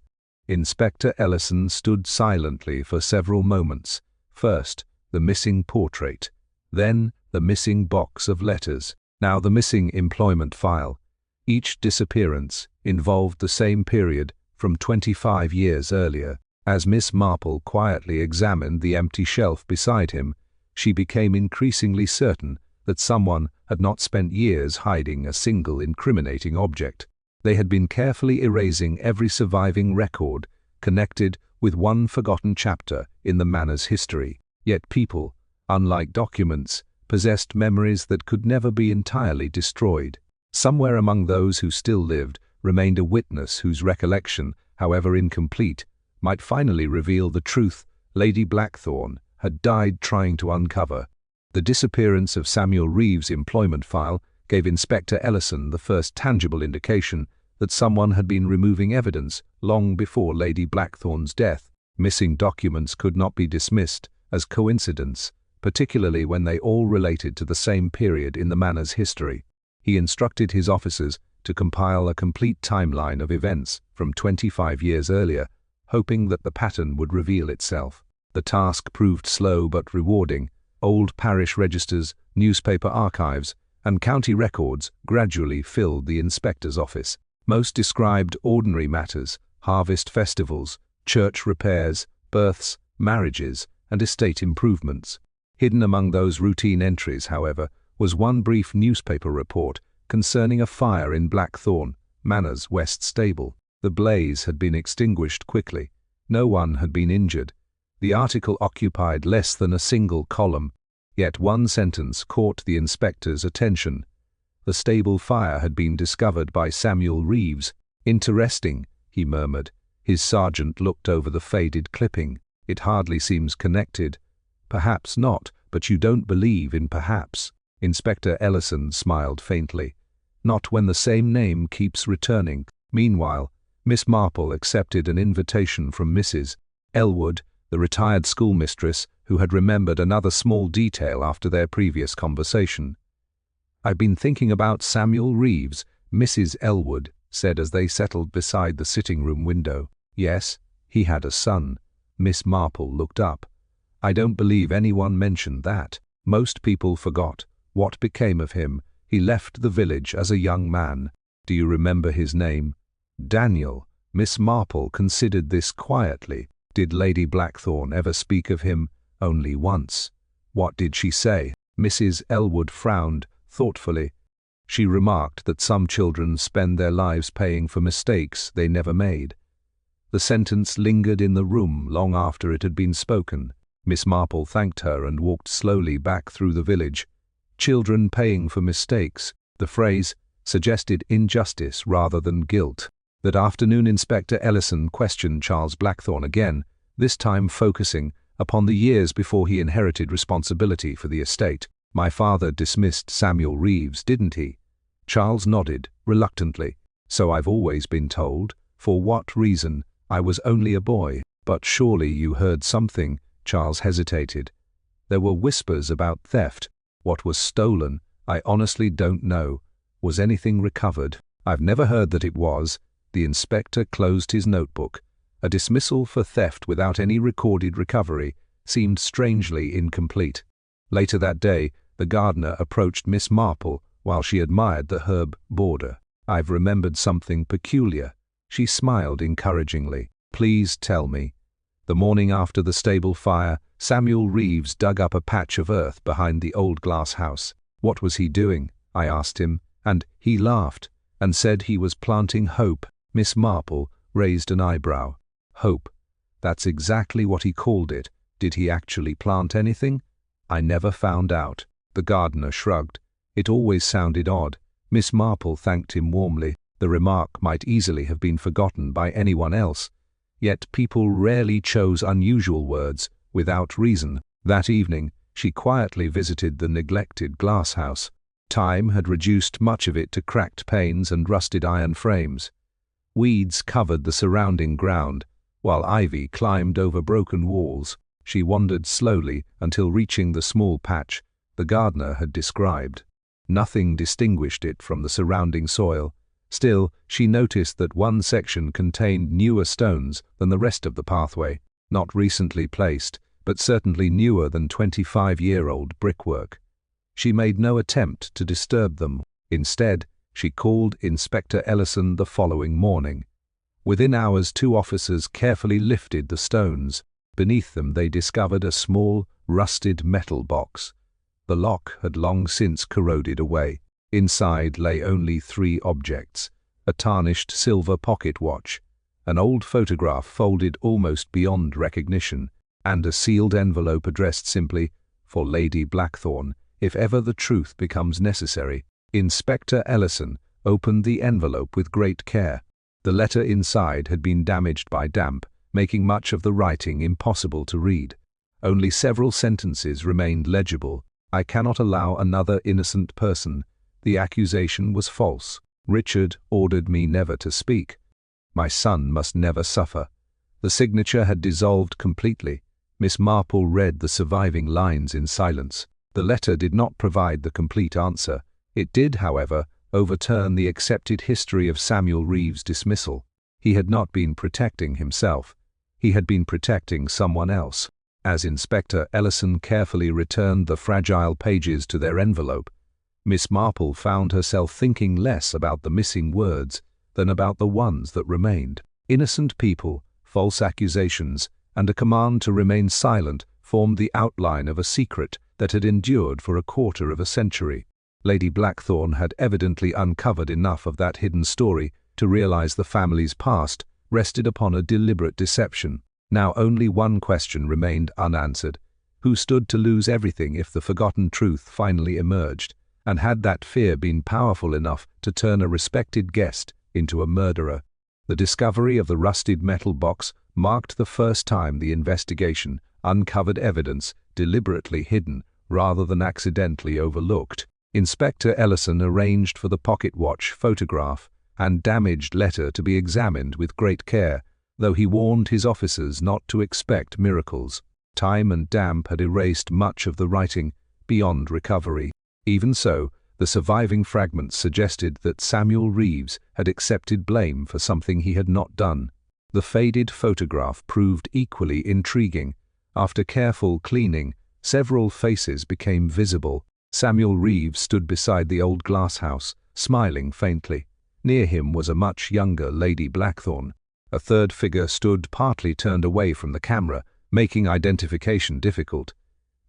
B: Inspector Ellison stood silently for several moments. First, the missing portrait. Then, the missing box of letters. Now the missing employment file. Each disappearance involved the same period from 25 years earlier. As Miss Marple quietly examined the empty shelf beside him, she became increasingly certain that someone had not spent years hiding a single incriminating object. They had been carefully erasing every surviving record connected with one forgotten chapter in the manor's history. Yet people, unlike documents, possessed memories that could never be entirely destroyed. Somewhere among those who still lived remained a witness whose recollection, however incomplete, might finally reveal the truth Lady Blackthorn had died trying to uncover. The disappearance of Samuel Reeves' employment file gave Inspector Ellison the first tangible indication that someone had been removing evidence long before Lady Blackthorn's death. Missing documents could not be dismissed as coincidence, particularly when they all related to the same period in the manor's history. He instructed his officers to compile a complete timeline of events from 25 years earlier, hoping that the pattern would reveal itself. The task proved slow but rewarding. Old parish registers, newspaper archives, and county records gradually filled the inspector's office. Most described ordinary matters: harvest festivals, church repairs, births, marriages, and estate improvements. Hidden among those routine entries, however, was one brief newspaper report concerning a fire in Blackthorn Manor's west stable. The blaze had been extinguished quickly. No one had been injured. The article occupied less than a single column, yet one sentence caught the inspector's attention. The stable fire had been discovered by Samuel Reeves. Interesting, he murmured. His sergeant looked over the faded clipping. It hardly seems connected. Perhaps not, but you don't believe in perhaps. Inspector Ellison smiled faintly. Not when the same name keeps returning. Meanwhile, Miss Marple accepted an invitation from Mrs. Elwood, the retired schoolmistress who had remembered another small detail after their previous conversation. "I've been thinking about Samuel Reeves," Mrs. Elwood said as they settled beside the sitting-room window. "Yes, he had a son." Miss Marple looked up. "I don't believe anyone mentioned that. Most people forgot. What became of him? He left the village as a young man. Do you remember his name?" "Daniel." Miss Marple considered this quietly. "Did Lady Blackthorn ever speak of him?" "Only once." "What did she say?" Mrs. Elwood frowned thoughtfully. "She remarked that some children spend their lives paying for mistakes they never made." The sentence lingered in the room long after it had been spoken. Miss Marple thanked her and walked slowly back through the village. Children paying for mistakes. The phrase suggested injustice rather than guilt. That afternoon Inspector Ellison questioned Charles Blackthorn again, this time focusing upon the years before he inherited responsibility for the estate. "My father dismissed Samuel Reeves, didn't he?" Charles nodded, reluctantly. "So I've always been told. For what reason? I was only a boy." "But surely you heard something?" Charles hesitated. "There were whispers about theft. What was stolen? I honestly don't know. Was anything recovered?" "I've never heard that it was." The inspector closed his notebook. A dismissal for theft without any recorded recovery seemed strangely incomplete. Later that day, the gardener approached Miss Marple while she admired the herb border. "I've remembered something peculiar." She smiled encouragingly. "Please tell me." The morning after the stable fire, Samuel Reeves dug up a patch of earth behind the old glass house. "What was he doing?" I asked him, and he laughed and said he was planting hope. Miss Marple raised an eyebrow. "Hope. That's exactly what he called it. Did he actually plant anything?" "I never found out." The gardener shrugged. It always sounded odd. Miss Marple thanked him warmly. The remark might easily have been forgotten by anyone else. Yet people rarely chose unusual words without reason. That evening, she quietly visited the neglected glass house. Time had reduced much of it to cracked panes and rusted iron frames. Weeds covered the surrounding ground, while ivy climbed over broken walls. She wandered slowly until reaching the small patch the gardener had described. Nothing distinguished it from the surrounding soil. Still, she noticed that one section contained newer stones than the rest of the pathway, not recently placed, but certainly newer than 25-year-old brickwork. She made no attempt to disturb them. Instead, she called Inspector Ellison the following morning. Within hours, 2 officers carefully lifted the stones. Beneath them they discovered a small, rusted metal box. The lock had long since corroded away. Inside lay only 3 objects: a tarnished silver pocket watch, an old photograph folded almost beyond recognition, and a sealed envelope addressed simply, "For Lady Blackthorn, if ever the truth becomes necessary." Inspector Ellison opened the envelope with great care. The letter inside had been damaged by damp, making much of the writing impossible to read. Only several sentences remained legible. "I cannot allow another innocent person. The accusation was false. Richard ordered me never to speak. My son must never suffer." The signature had dissolved completely. Miss Marple read the surviving lines in silence. The letter did not provide the complete answer. It did, however, overturn the accepted history of Samuel Reeves' dismissal. He had not been protecting himself. He had been protecting someone else. As Inspector Ellison carefully returned the fragile pages to their envelope, Miss Marple found herself thinking less about the missing words than about the ones that remained. Innocent people, false accusations, and a command to remain silent formed the outline of a secret that had endured for a quarter of a century. Lady Blackthorn had evidently uncovered enough of that hidden story to realize the family's past rested upon a deliberate deception. Now only one question remained unanswered: who stood to lose everything if the forgotten truth finally emerged? And had that fear been powerful enough to turn a respected guest into a murderer? The discovery of the rusted metal box marked the first time the investigation uncovered evidence deliberately hidden rather than accidentally overlooked. Inspector Ellison arranged for the pocket watch, photograph, and damaged letter to be examined with great care, though he warned his officers not to expect miracles. Time and damp had erased much of the writing beyond recovery. Even so, the surviving fragments suggested that Samuel Reeves had accepted blame for something he had not done. The faded photograph proved equally intriguing. After careful cleaning, several faces became visible. Samuel Reeves stood beside the old glass house, smiling faintly. Near him was a much younger Lady Blackthorn. A third figure stood partly turned away from the camera, making identification difficult.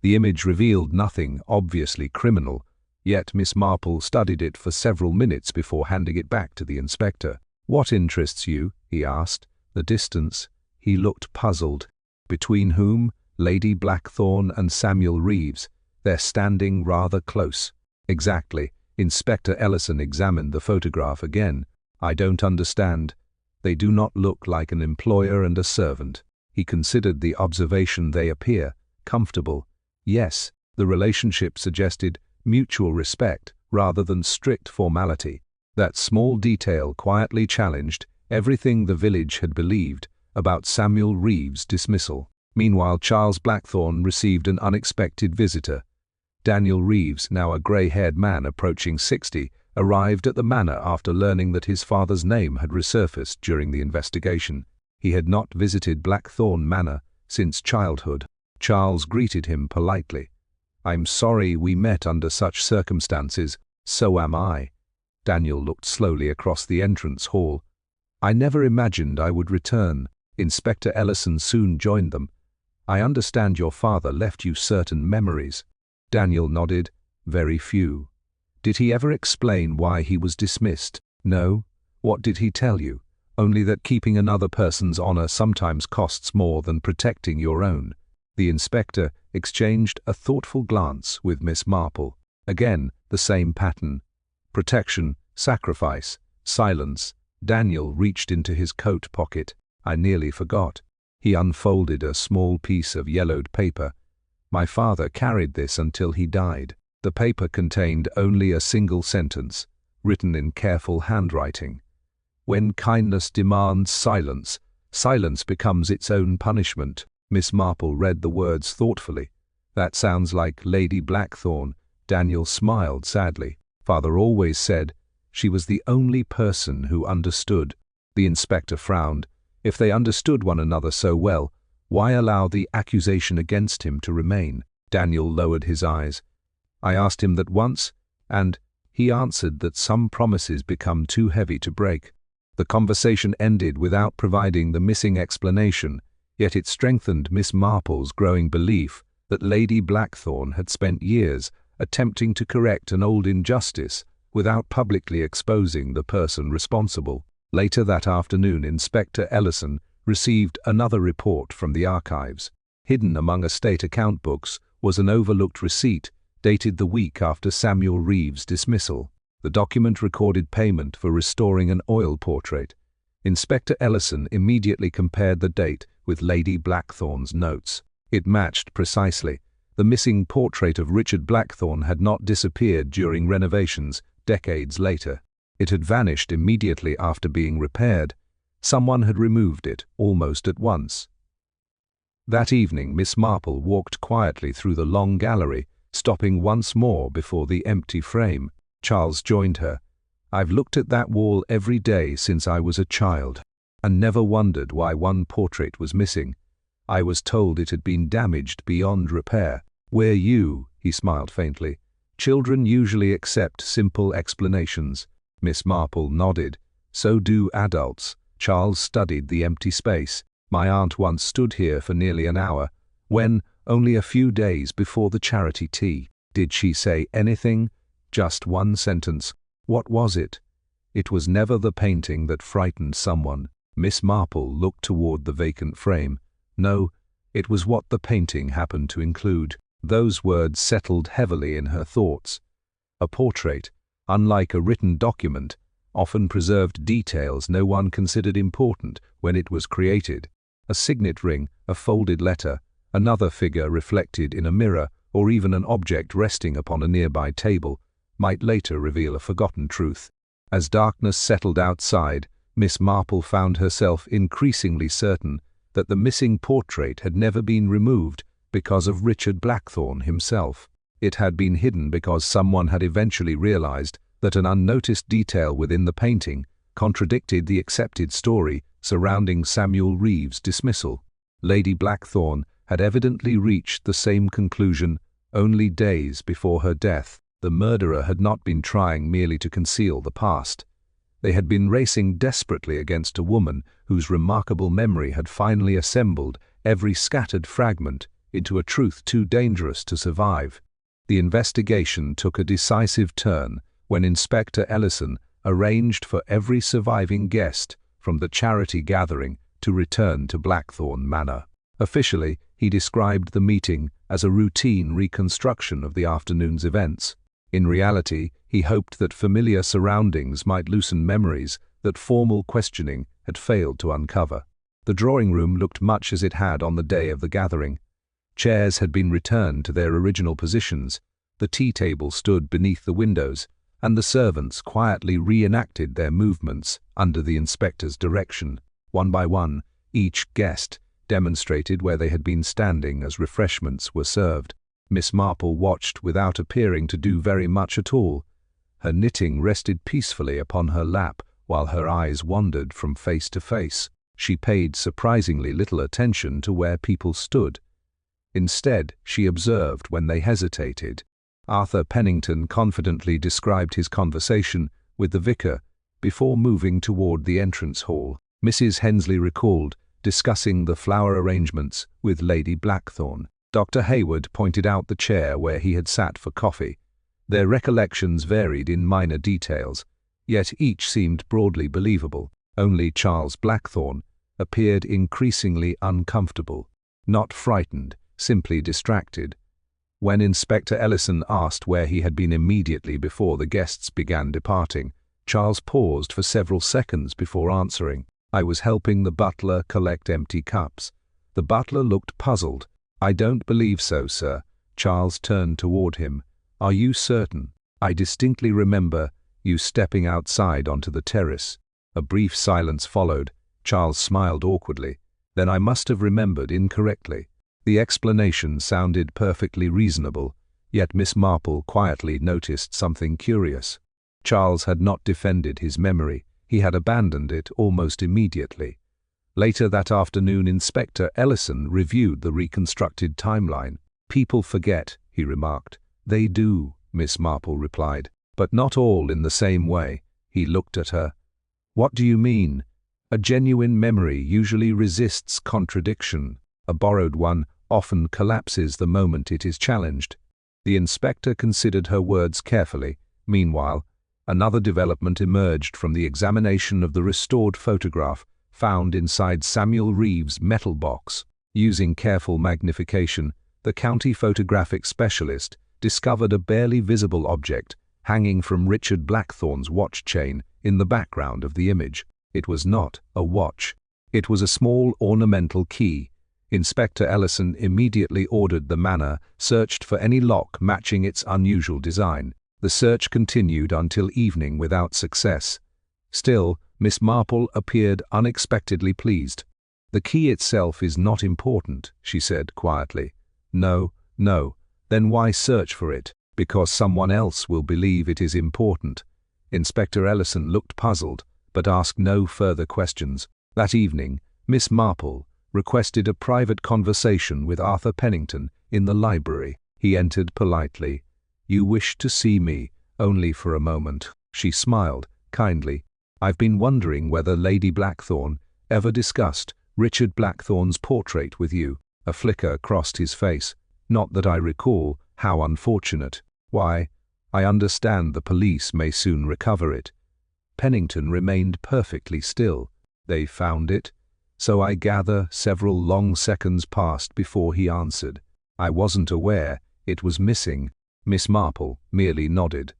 B: The image revealed nothing obviously criminal, yet Miss Marple studied it for several minutes before handing it back to the inspector. "What interests you?" he asked. The distance, he looked puzzled. Between whom? Lady Blackthorn and Samuel Reeves. They're standing rather close. Exactly. Inspector Ellison examined the photograph again. I don't understand. They do not look like an employer and a servant. He considered the observation. They appear comfortable. Yes, the relationship suggested mutual respect rather than strict formality. That small detail quietly challenged everything the village had believed about Samuel Reeves' dismissal. Meanwhile, Charles Blackthorn received an unexpected visitor. Daniel Reeves, now a grey-haired man approaching 60, arrived at the manor after learning that his father's name had resurfaced during the investigation. He had not visited Blackthorn Manor since childhood. Charles greeted him politely. "I'm sorry we met under such circumstances." "So am I." Daniel looked slowly across the entrance hall. "I never imagined I would return." Inspector Ellison soon joined them. "I understand your father left you certain memories." Daniel nodded. "Very few." "Did he ever explain why he was dismissed?" "No." "What did he tell you?" "Only that keeping another person's honor sometimes costs more than protecting your own." The inspector exchanged a thoughtful glance with Miss Marple. Again, the same pattern. Protection, sacrifice, silence. Daniel reached into his coat pocket. "I nearly forgot." He unfolded a small piece of yellowed paper. "My father carried this until he died." The paper contained only a single sentence, written in careful handwriting. "When kindness demands silence, silence becomes its own punishment." Miss Marple read the words thoughtfully. "That sounds like Lady Blackthorn." Daniel smiled sadly. "Father always said she was the only person who understood." The inspector frowned. If they understood one another so well, why allow the accusation against him to remain? Daniel lowered his eyes. "I asked him that once, and he answered that some promises become too heavy to break." The conversation ended without providing the missing explanation, yet it strengthened Miss Marple's growing belief that Lady Blackthorn had spent years attempting to correct an old injustice without publicly exposing the person responsible. Later that afternoon, Inspector Ellison received another report from the archives. Hidden among estate account books was an overlooked receipt dated the week after Samuel Reeves' dismissal. The document recorded payment for restoring an oil portrait. Inspector Ellison immediately compared the date with Lady Blackthorn's notes. It matched precisely. The missing portrait of Richard Blackthorn had not disappeared during renovations decades later. It had vanished immediately after being repaired. Someone had removed it almost at once. That evening, Miss Marple walked quietly through the long gallery, stopping once more before the empty frame. Charles joined her. "I've looked at that wall every day since I was a child, and never wondered why one portrait was missing. I was told it had been damaged beyond repair." "Were you?" He smiled faintly. "Children usually accept simple explanations." Miss Marple nodded. "So do adults." Charles studied the empty space. "My aunt once stood here for nearly an hour, when only a few days before the charity tea." "Did she say anything?" "Just one sentence." "What was it?" "It was never the painting that frightened someone." Miss Marple looked toward the vacant frame. "No, it was what the painting happened to include." Those words settled heavily in her thoughts. A portrait, unlike a written document, often preserved details no one considered important when it was created. A signet ring, a folded letter, another figure reflected in a mirror, or even an object resting upon a nearby table, might later reveal a forgotten truth. As darkness settled outside, Miss Marple found herself increasingly certain that the missing portrait had never been removed because of Richard Blackthorn himself. It had been hidden because someone had eventually realized that an unnoticed detail within the painting contradicted the accepted story surrounding Samuel Reeves' dismissal. Lady Blackthorn had evidently reached the same conclusion only days before her death. The murderer had not been trying merely to conceal the past. They had been racing desperately against a woman whose remarkable memory had finally assembled every scattered fragment into a truth too dangerous to survive. The investigation took a decisive turn when Inspector Ellison arranged for every surviving guest, from the charity gathering to return to Blackthorn Manor. Officially, he described the meeting as a routine reconstruction of the afternoon's events. In reality, he hoped that familiar surroundings might loosen memories that formal questioning had failed to uncover. The drawing room looked much as it had on the day of the gathering. Chairs had been returned to their original positions, the tea table stood beneath the windows, and the servants quietly reenacted their movements under the inspector's direction. One by one, each guest demonstrated where they had been standing as refreshments were served. Miss Marple watched without appearing to do very much at all. Her knitting rested peacefully upon her lap while her eyes wandered from face to face. She paid surprisingly little attention to where people stood. Instead, she observed when they hesitated. Arthur Pennington confidently described his conversation with the vicar before moving toward the entrance hall. Mrs. Hensley recalled discussing the flower arrangements with Lady Blackthorn. Dr. Hayward pointed out the chair where he had sat for coffee. Their recollections varied in minor details, yet each seemed broadly believable. Only Charles Blackthorn appeared increasingly uncomfortable, not frightened, simply distracted. When Inspector Ellison asked where he had been immediately before the guests began departing, Charles paused for several seconds before answering. "I was helping the butler collect empty cups." The butler looked puzzled. "I don't believe so, sir." Charles turned toward him. "Are you certain? I distinctly remember you stepping outside onto the terrace." A brief silence followed. Charles smiled awkwardly. "Then I must have remembered incorrectly." The explanation sounded perfectly reasonable, yet Miss Marple quietly noticed something curious. Charles had not defended his memory. He had abandoned it almost immediately. Later that afternoon, Inspector Ellison reviewed the reconstructed timeline. "People forget," he remarked. "They do," Miss Marple replied, "but not all in the same way." He looked at her. "What do you mean?" "A genuine memory usually resists contradiction. A borrowed one often collapses the moment it is challenged." The inspector considered her words carefully. Meanwhile, another development emerged from the examination of the restored photograph found inside Samuel Reeves' metal box. Using careful magnification, the county photographic specialist discovered a barely visible object hanging from Richard Blackthorn's watch chain in the background of the image. It was not a watch. It was a small ornamental key. Inspector Ellison immediately ordered the manor searched for any lock matching its unusual design. The search continued until evening without success. Still, Miss Marple appeared unexpectedly pleased. "The key itself is not important," she said quietly. No. Then why search for it?" "Because someone else will believe it is important." Inspector Ellison looked puzzled, but asked no further questions. That evening, Miss Marple requested a private conversation with Arthur Pennington in the library. He entered politely. "You wish to see me, only for a moment." She smiled kindly. "I've been wondering whether Lady Blackthorn ever discussed Richard Blackthorn's portrait with you." A flicker crossed his face. "Not that I recall. How unfortunate." "Why, I understand the police may soon recover it." Pennington remained perfectly still. "They found it?" "So I gather." Several long seconds passed before he answered. "I wasn't aware it was missing." Miss Marple merely nodded.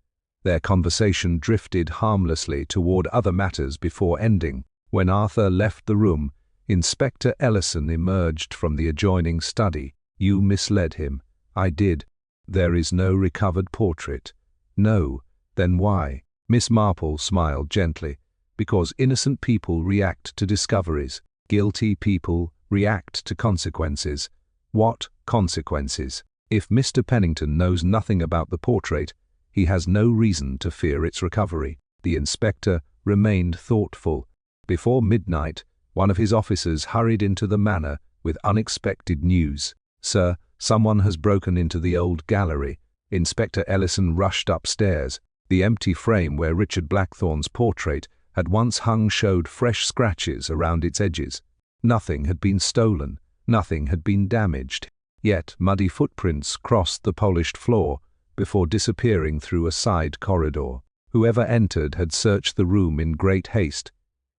B: Their conversation drifted harmlessly toward other matters before ending. When Arthur left the room, Inspector Ellison emerged from the adjoining study. "You misled him." "I did." "There is no recovered portrait." "No. Then why?" Miss Marple smiled gently. "Because innocent people react to discoveries. Guilty people react to consequences." "What consequences?" "If Mr. Pennington knows nothing about the portrait, he has no reason to fear its recovery." The inspector remained thoughtful. Before midnight, one of his officers hurried into the manor with unexpected news. "Sir, someone has broken into the old gallery." Inspector Ellison rushed upstairs. The empty frame where Richard Blackthorn's portrait had once hung showed fresh scratches around its edges. Nothing had been stolen, nothing had been damaged. Yet muddy footprints crossed the polished floor before disappearing through a side corridor. Whoever entered had searched the room in great haste.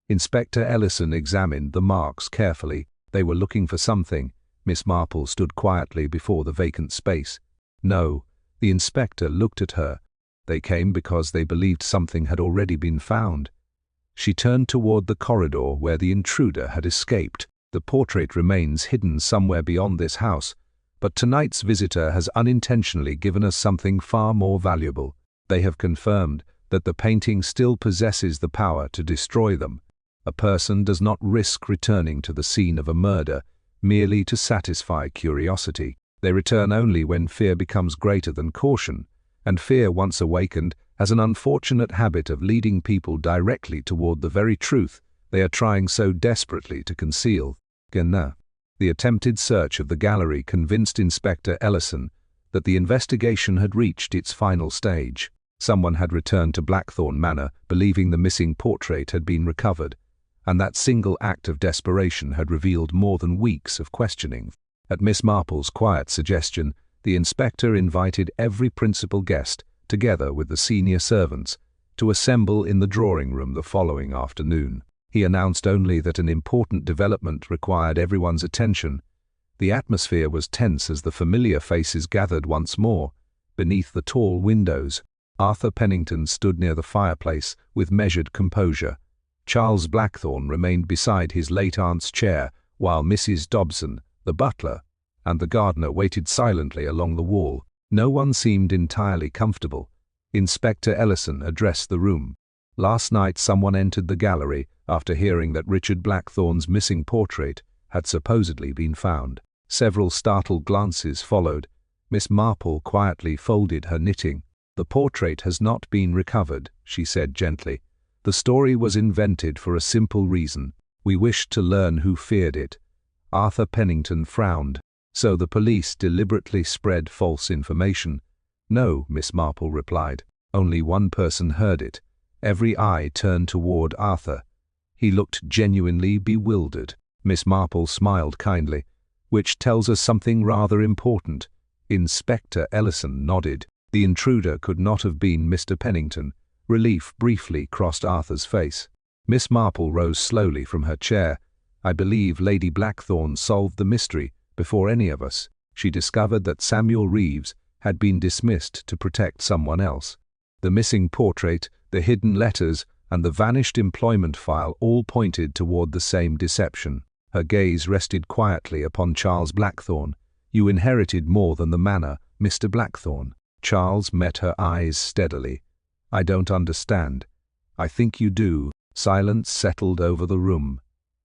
B: Inspector Ellison examined the marks carefully. They were looking for something. Miss Marple stood quietly before the vacant space. No, the inspector looked at her. They came because they believed something had already been found. She turned toward the corridor where the intruder had escaped. The portrait remains hidden somewhere beyond this house, but tonight's visitor has unintentionally given us something far more valuable. They have confirmed that the painting still possesses the power to destroy them. A person does not risk returning to the scene of a murder merely to satisfy curiosity. They return only when fear becomes greater than caution, and fear, once awakened, has an unfortunate habit of leading people directly toward the very truth they are trying so desperately to conceal. The attempted search of the gallery convinced Inspector Ellison that the investigation had reached its final stage. Someone had returned to Blackthorn Manor believing the missing portrait had been recovered, and that single act of desperation had revealed more than weeks of questioning. At Miss Marple's quiet suggestion, the inspector invited every principal guest, together with the senior servants, to assemble in the drawing room the following afternoon. He announced only that an important development required everyone's attention. The atmosphere was tense as the familiar faces gathered once more. Beneath the tall windows, Arthur Pennington stood near the fireplace with measured composure. Charles Blackthorn remained beside his late aunt's chair, while Mrs. Dobson, the butler, and the gardener waited silently along the wall. No one seemed entirely comfortable. Inspector Ellison addressed the room. Last night someone entered the gallery after hearing that Richard Blackthorn's missing portrait had supposedly been found. Several startled glances followed. Miss Marple quietly folded her knitting. "The portrait has not been recovered," she said gently. "The story was invented for a simple reason. We wished to learn who feared it." Arthur Pennington frowned. "So the police deliberately spread false information?" "No," Miss Marple replied. "Only one person heard it." Every eye turned toward Arthur. He looked genuinely bewildered. Miss Marple smiled kindly. "Which tells us something rather important." Inspector Ellison nodded. The intruder could not have been Mr. Pennington. Relief briefly crossed Arthur's face. Miss Marple rose slowly from her chair. "I believe Lady Blackthorn solved the mystery before any of us. She discovered that Samuel Reeves had been dismissed to protect someone else. The missing portrait, the hidden letters, and the vanished employment file all pointed toward the same deception." Her gaze rested quietly upon Charles Blackthorn. "You inherited more than the manor, Mr. Blackthorn." Charles met her eyes steadily. "I don't understand." "I think you do." Silence settled over the room.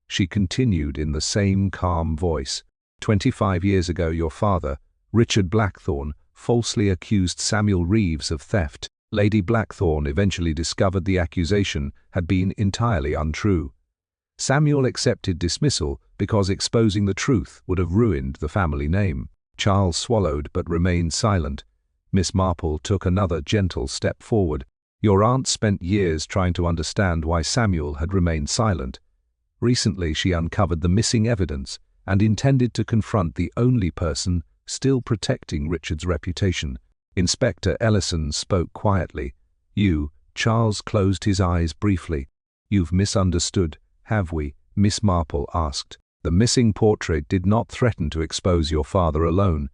B: She continued in the same calm voice. 25 years ago your father, Richard Blackthorn, falsely accused Samuel Reeves of theft. Lady Blackthorn eventually discovered the accusation had been entirely untrue. Samuel accepted dismissal because exposing the truth would have ruined the family name. Charles swallowed but remained silent. Miss Marple took another gentle step forward. "Your aunt spent years trying to understand why Samuel had remained silent. Recently she uncovered the missing evidence and intended to confront the only person still protecting Richard's reputation." Inspector Ellison spoke quietly. Charles closed his eyes briefly. "You've misunderstood, have we?" Miss Marple asked. "The missing portrait did not threaten to expose your father alone.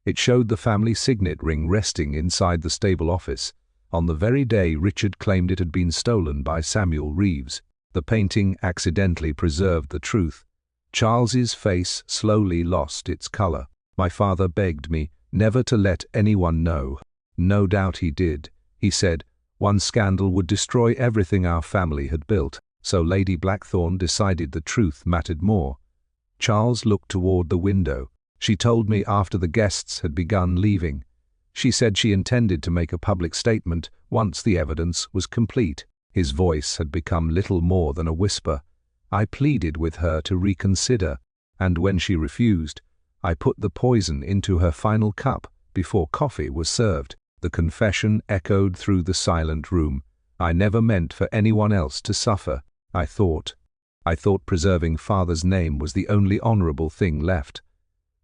B: It showed the family signet ring resting inside the stable office, on the very day Richard claimed it had been stolen by Samuel Reeves. The painting accidentally preserved the truth." Charles's face slowly lost its color. "My father begged me never to let anyone know." "No doubt he did," he said. "One scandal would destroy everything our family had built, so Lady Blackthorn decided the truth mattered more." Charles looked toward the window. "She told me after the guests had begun leaving. She said she intended to make a public statement once the evidence was complete." His voice had become little more than a whisper. "I pleaded with her to reconsider, and when she refused, I put the poison into her final cup before coffee was served." The confession echoed through the silent room. "I never meant for anyone else to suffer. I thought preserving father's name was the only honorable thing left."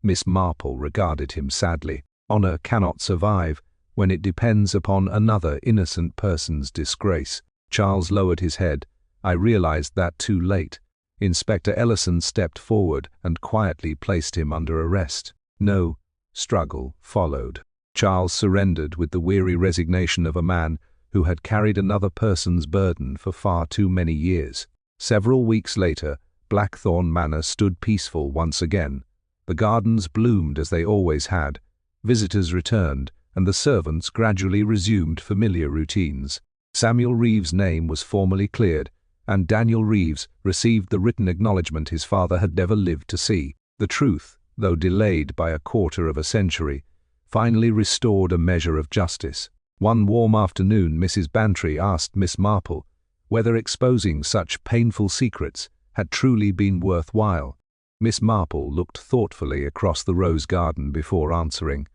B: Miss Marple regarded him sadly. "Honor cannot survive when it depends upon another innocent person's disgrace." Charles lowered his head. I realized that too late. Inspector Ellison stepped forward and quietly placed him under arrest. No struggle followed. Charles surrendered with the weary resignation of a man who had carried another person's burden for far too many years. Several weeks later, Blackthorn Manor stood peaceful once again. The gardens bloomed as they always had, visitors returned, and the servants gradually resumed familiar routines. Samuel Reeves' name was formally cleared, and Daniel Reeves received the written acknowledgment his father had never lived to see. The truth, though delayed by a quarter of a century, finally restored a measure of justice. One warm afternoon, Mrs. Bantry asked Miss Marple whether exposing such painful secrets had truly been worthwhile. Miss Marple looked thoughtfully across the rose garden before answering.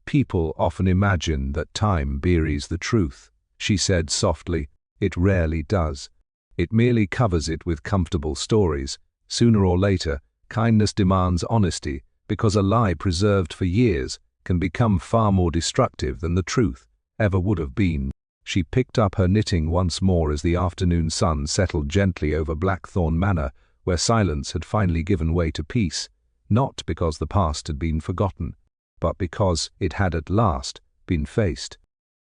B: "People often imagine that time buries the truth," she said softly. "It rarely does. It merely covers it with comfortable stories. Sooner or later, kindness demands honesty, because a lie preserved for years can become far more destructive than the truth ever would have been." She picked up her knitting once more as the afternoon sun settled gently over Blackthorn Manor, where silence had finally given way to peace, not because the past had been forgotten, but because it had at last been faced.